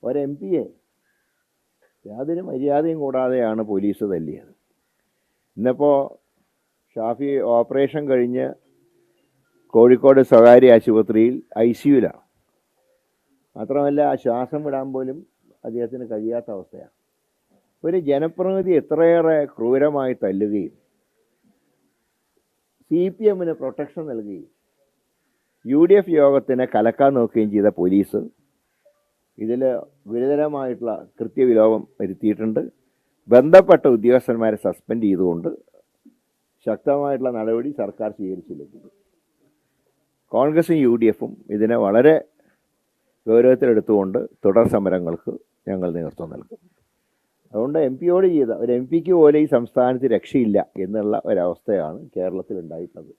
ഒരു എം പിയെ യാതൊരു മര്യാദയും കൂടാതെയാണ് പോലീസ് തല്ലിയത്. ഇന്നിപ്പോൾ ഷാഫി ഓപ്പറേഷൻ കഴിഞ്ഞ് കോഴിക്കോട് സ്വകാര്യ ആശുപത്രിയിൽ ICUവിലാണ്. മാത്രമല്ല ശ്വാസം വിടാൻ പോലും അദ്ദേഹത്തിന് കഴിയാത്ത അവസ്ഥയാണ്. ഒരു ജനപ്രതിനിധി എത്രയേറെ ക്രൂരമായി തല്ലുകയും CPMന് പ്രൊട്ടക്ഷൻ നൽകുകയും UDF യോഗത്തിനെ കലക്കാൻ നോക്കുകയും ചെയ്ത പോലീസ് ഇതിൽ ഗുരുതരമായിട്ടുള്ള കൃത്യവിലോപം വരുത്തിയിട്ടുണ്ട്. ബന്ധപ്പെട്ട ഉദ്യോഗസ്ഥന്മാരെ സസ്പെൻഡ് ചെയ്തുകൊണ്ട് ശക്തമായിട്ടുള്ള നടപടി സർക്കാർ സ്വീകരിച്ചിട്ടുണ്ട്. കോൺഗ്രസും UDFും ഇതിനെ വളരെ ഗൗരവത്തിലെടുത്തുകൊണ്ട് തുടർ സമരങ്ങൾക്ക് ഞങ്ങൾ നേതൃത്വം നൽകും. അതുകൊണ്ട് MP യോട് ചെയ്ത ഒരു MP ക്ക് പോലും ഈ സംസ്ഥാനത്ത് രക്ഷയില്ല എന്നുള്ള ഒരവസ്ഥയാണ് കേരളത്തിൽ ഉണ്ടായിട്ടുള്ളത്.